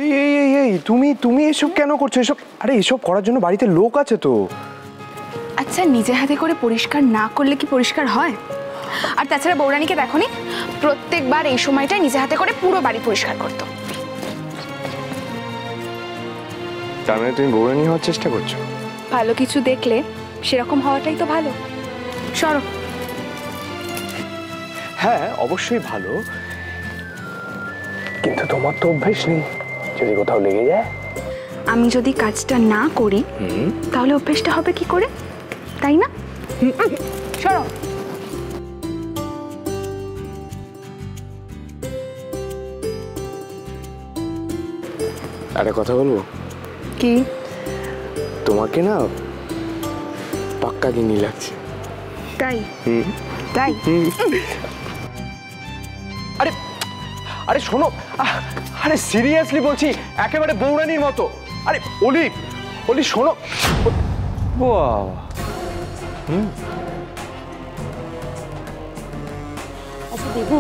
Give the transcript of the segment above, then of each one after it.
এই এই এই এই তুমি তুমি এসব কেন করছো? এসব আরে এসব করার জন্য বাড়িতে লোক আছে তো। আচ্ছা, নিজে হাতে করে পরিষ্কার না করলে কি পরিষ্কার হয়? আর তাছাড়া বৌরানীকে দেখোনি, প্রত্যেকবার এই সময়টায় নিজে হাতে করে পুরো বাড়ি পরিষ্কার করতো। তার মানে তুমি বৌরানী হওয়ার চেষ্টা করছো? ভালো কিছু দেখলে সেরকম হওয়াটাই তো ভালো। সরো। হ্যাঁ অবশ্যই ভালো, কিন্তু তোমার তো অভ্যেস নেই, যদি কোথাও লেগে যায়। আমি যদি কাজটা না করি তাহলে অভ্যেসটা হবে কি করে, তাই না? সরো। আরে কথা বলবো? কি? তোমাকে না পাক্কা গিন্নি লাগছে। তাই? তাই? আরে আরে শোনো, আরে সিরিয়াসলি বলছি, একেবারে বৌরানীর মতো। আরে অলি অলি শোনো। বাহ, আচ্ছা দেবু,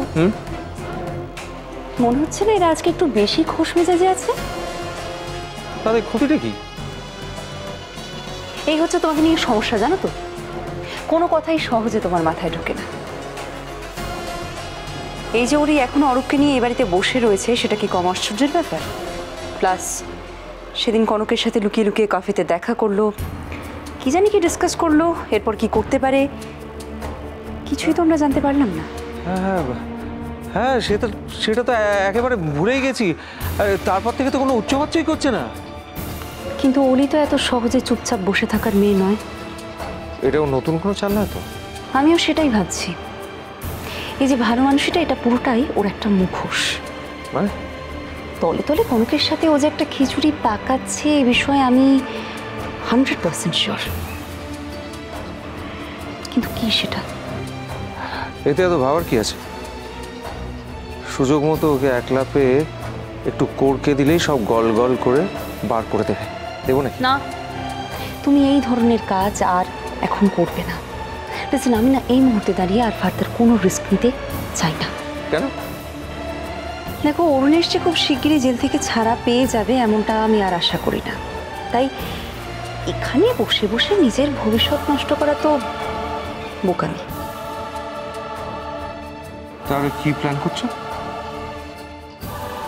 মনে হচ্ছে না এরা আজকে একটু বেশি খোশ মেজাজে আছে? তাদের ক্ষতিটা কি? এই হচ্ছে তোমাকে নিয়ে সমস্যা, জানো তো, কোনো কথাই সহজে তোমার মাথায় ঢোকে না। এই যে ওরই এখনো অরূপকে নিয়ে এ বাড়িতে বসে রয়েছে, সেটা কি কম আশ্চর্যের ব্যাপার? প্লাস সেদিন কনকের সাথে লুকিয়ে লুকিয়ে কফিতে দেখা করলো, কি জানি কি ডিসকাস করলো, এরপর কি করতে পারে কিছুই তো আমরা জানতে পারলাম না। হ্যাঁ হ্যাঁ, সেটা তো একেবারে ভুলেই গেছি। তারপর থেকে তো কোনো উচ্চবাচ্যই করছে না। কিন্তু ওলি তো এত সহজে চুপচাপ বসে থাকার মেয়ে নয়। এটাও নতুন কোনো চাল না তো? আমিও সেটাই ভাবছি। এই যে ভালো মানুষটা, এটা পুরোটাই ওর একটা মুখোশ। মানে তলে তলে কনকের সাথে ও যে একটা খিচুড়ি পাকাচ্ছে, এ বিষয়ে আমি 100% শিওর। কিন্তু কি সেটা? এতে এত ভাবার কি আছে? সুযোগ মতো ওকে একলা পেয়ে একটু কোরকে দিলেই সব গল গল করে বার করে দেবে। দেবো নাকি? না, তুমি এই ধরনের কাজ আর এখন করবে না। লিসেন, আমি না এই মুহূর্তে দাঁড়িয়ে আর ফার্দার কোনো রিস্ক নিতে চাই না। কেন? দেখো, অরুণেশ যে খুব শিগগিরই জেল থেকে ছাড়া পেয়ে যাবে এমনটা আমি আর আশা করি না। তাই এখানে বসে বসে নিজের ভবিষ্যৎ নষ্ট করা তো বোকামি। তাহলে কি প্ল্যান করছো?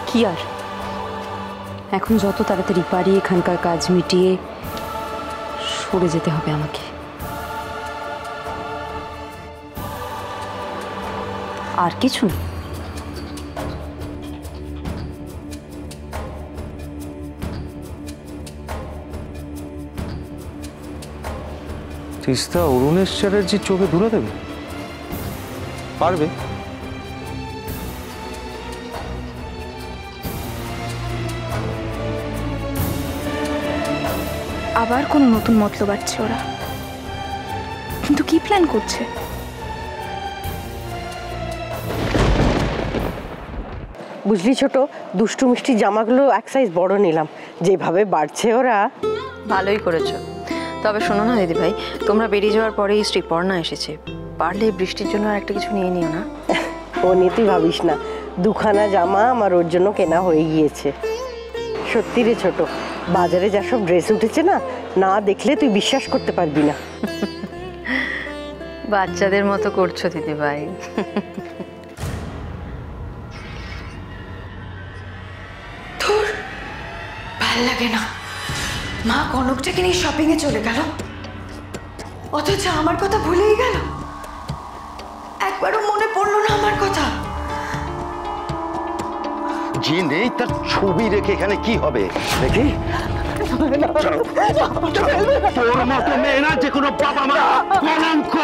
কি আর, এখন যত তাড়াতাড়ি পারি এখানকার কাজ মিটিয়ে সরে যেতে হবে আমাকে। আর কিছু না। তিস্তা অরুণেশ চ্যাটার্জির চোখে ধুলে দেবে? পারবে? আবার কোন নতুন মতলব আছে ওরা, কিন্তু কি প্ল্যান করছে? বুঝলি ছোট, দুষ্টু মিষ্টি জামাগুলো এক সাইজ বড় নিলাম, যেভাবে বাড়ছে ওরা। ভালোই করেছো। তবে শোনো না দিদি ভাই, তোমরা বেরিয়ে যাওয়ার পরেই শ্রীপর্ণা এসেছে, পারলে বৃষ্টির জন্য আর একটা কিছু নিয়ে নিও না। ও নিয়ে তুই ভাবিস না, দুখানা জামা আমার ওর জন্য কেনা হয়ে গিয়েছে। সত্যি রে ছোট, বাজারে যা সব ড্রেস উঠেছে না, না দেখলে তুই বিশ্বাস করতে পারবি না। বাচ্চাদের মতো করছো দিদি ভাই। ভাল লাগে না, মা কনকটাকে নিয়ে শপিং এ চলে গেল, অথচ আমার কথা ভুলেই গেল। একবারও মনে পড়লো না আমার কথা। যে নেই তার ছবি রেখে এখানে কি হবে? দেখি তোর মতো মেয়ে না যে কোনো বাবা মা কলঙ্ক।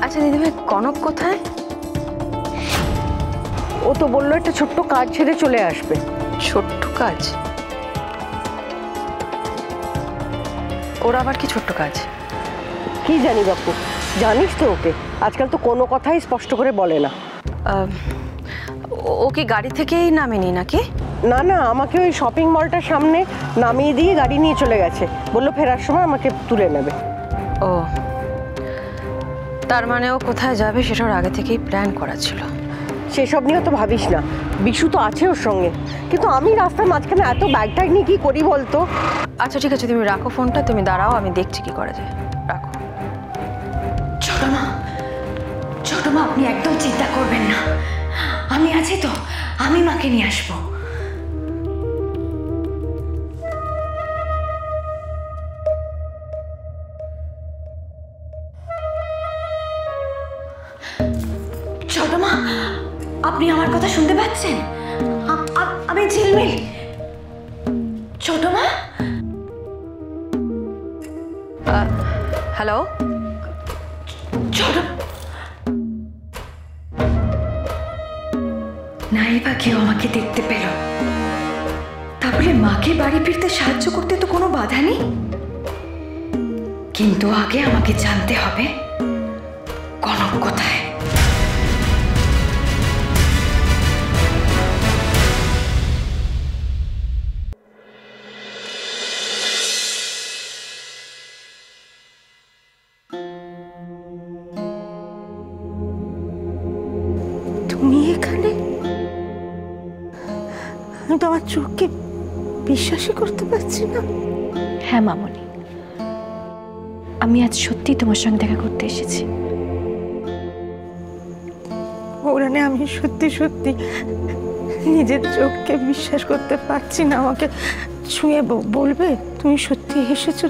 আচ্ছা দিদি ভাই, কনক কোথায়? ও তো বললো একটা ছোট্ট কাজ ছেড়ে চলে আসবে। ছোট্ট কাজ? ওর আবার কি ছোট্ট কাজ? কি জানি বাপু, জানিস তো ওকে, আজকাল তো কোনো কথাই স্পষ্ট করে বলে না। ও কি গাড়ি থেকেই নামেনি নাকি? না না, আমাকে ওই শপিং মলটার সামনে নামিয়ে দিয়ে গাড়ি নিয়ে চলে গেছে, বললো ফেরার সময় আমাকে তুলে নেবে। ও, তার মানে ও কোথায় যাবে সেটার আগে থেকেই প্ল্যান করা ছিল। সেসব নিয়ে তো ভাবিস না, বিশু তো আছে ওর সঙ্গে। কিন্তু আমি রাস্তার মাঝখানে এত ব্যাগ ট্যাগ নিয়ে কি করি বলতো? আচ্ছা ঠিক আছে, তুমি রাখো ফোনটা, তুমি দাঁড়াও, আমি দেখছি কি করা যায়। রাখো। ছোট মা আপনি একদম চিন্তা করবেন না, আমি আছি তো, আমি মাকে নিয়ে আসবো। ছোট মা আপনি আমার কথা শুনতে পাচ্ছেন? আমি ঝিলমিল। ছোট মা। হ্যালো। ছোট নাই বা কেউ আমাকে দেখতে পেল, তাহলে মাকে বাড়ি ফিরতে সাহায্য করতে তো কোনো বাধা নেই। কিন্তু আগে আমাকে জানতে হবে কনক কোথায়। তুমি এখানে? আমি তো আমার চোখকে বিশ্বাসই করতে পারছি না। হ্যাঁ মামনি, আমি আজ সত্যি তোমার সঙ্গে দেখা করতে এসেছি। ওরানে আমি সত্যি সত্যি নিজের চোখকে বিশ্বাস করতে পারছি না। আমাকে ছুঁয়ে বলবে তুমি সত্যি এসেছো?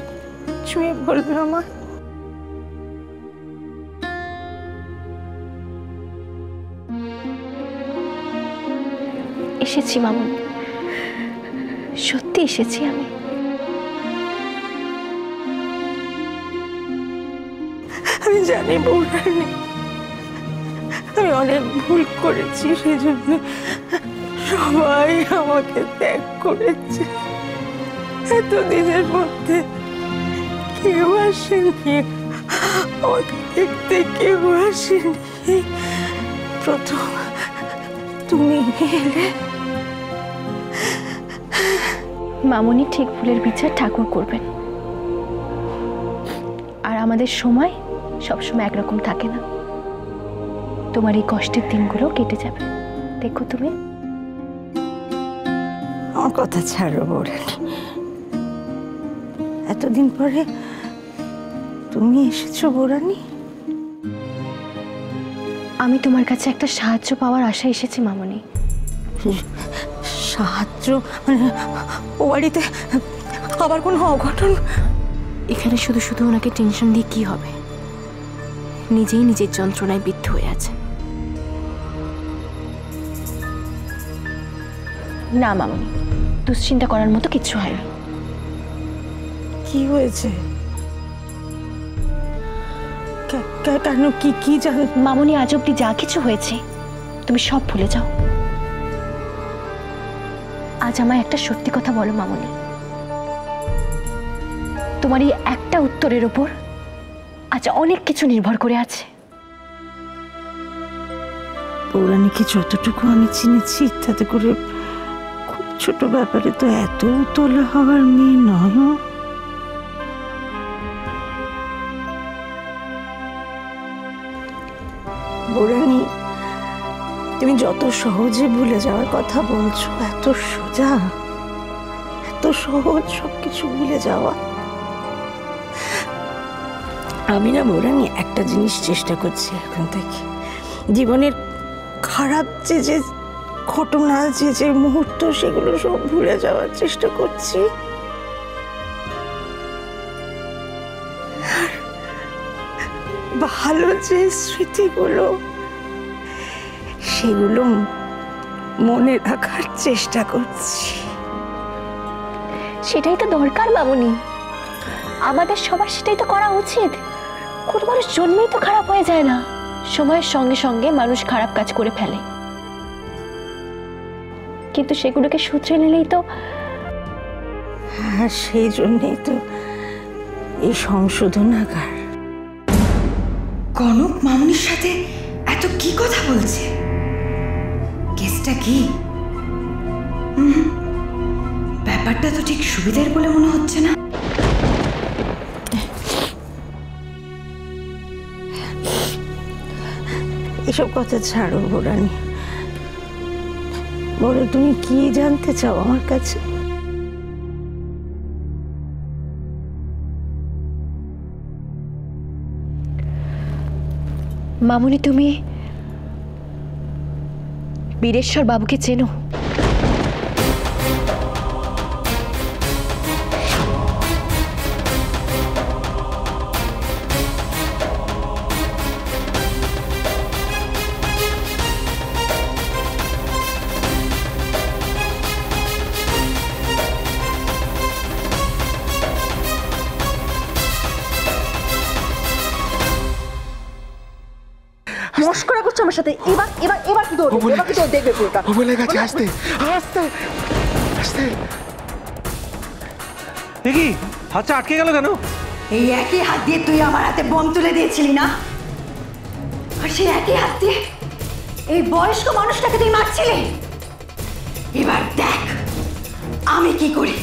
ছুঁয়ে বলবে আমার। এসেছি মামনি, সত্যি এসেছি আমি। আমি জানি বৌরানী, আমি অনেক ভুল করেছি, সেই জন্য সবাই আমাকে ত্যাগ করেছে। এতদিনের মধ্যে কেউ আসেনি, আমাকে দেখতে কেউ আসেনি। প্রথম তুমি এলে। মামনি ঠিক ভুলের বিচার ঠাকুর করবেন, আর আমাদের সময় সবসময় একরকম থাকে না। তোমার এই কষ্টের দিনগুলো কেটে যাবে, দেখো তুমি। আমার কথা ছাড়ো বৌরানী, এতদিন পরে তুমি এসেছো বৌরানী। আমি তোমার কাছে একটা সাহায্য পাওয়ার আশায় এসেছি মামনি। সাহায্য মানে ও বাড়িতে আবার কোনো অঘটন? এখানে শুধু শুধু ওনাকে টেনশন দিয়ে কি হবে? নিজেই নিজের যন্ত্রণায় বিদ্ধ হয়ে আছে। না মামনি, দুশ্চিন্তা করার মতো কিছু হয়নি। কি হয়েছে? কেন? কি জান? মামনি, আজ অব্দি যা কিছু হয়েছে তুমি সব ভুলে যাও। আজ আমায় একটা সত্যি কথা বলো মামনি, তোমার এই একটা উত্তরের উপর আজ অনেক কিছু নির্ভর করে আছে। পৌরাণিকে যতটুকু আমি চিনেছি তাতে করে খুব ছোট ব্যাপারে তো এত উতলা হওয়ার মেয়ে নয়। পৌরাণী, তুমি যত সহজে ভুলে যাওয়ার কথা বলছো, এত সোজা, এত সহজ সবকিছু ভুলে যাওয়া। আমি না বৌরানী একটা জিনিস চেষ্টা করছি এখন থেকে, জীবনের খারাপ যে ঘটনা, যে মুহূর্ত, সেগুলো সব ভুলে যাওয়ার চেষ্টা করছি। আর ভালো যে স্মৃতিগুলো, সেগুলো মনে রাখার চেষ্টা করছি। সেটাই তো দরকার মামনি, আমাদের সবার সেটাই তো করা উচিত। কোনো মানুষ জন্মেই তো খারাপ হয়ে যায় না, সময়ের সঙ্গে সঙ্গে মানুষ খারাপ কাজ করে ফেলে, কিন্তু সেগুলোকে শুধরে নিলেই তো। হ্যাঁ, সেই জন্যই তো এই সংশোধনাগার। কনক মামুনির সাথে এত কি কথা বলছে? কেসটা কি? ব্যাপারটা তো ঠিক সুবিধার বলে মনে হচ্ছে না। এসব কথা ছাড়ো বোরানি। বলো তুমি কি জানতে চাও আমার কাছে? মামুনি, তুমি বীরেশ্বর বাবুকে চেনো? মস্করা করছো আমার সাথে। এবার এবার এবার কি করবে? এবার কি দেখবে পুরোটা? বলে গেছে আস্তে আস্তে আস্তে। দেখি হাতটা আটকে গেল কেন? এই একই হাত দিয়ে তুই আমার হাতে বোম তুলে দিয়েছিলি না? আর সেই একই হাত দিয়ে এই বয়স্ক মানুষটাকে তুই মারছিলি। এবার দেখ আমি কি করি।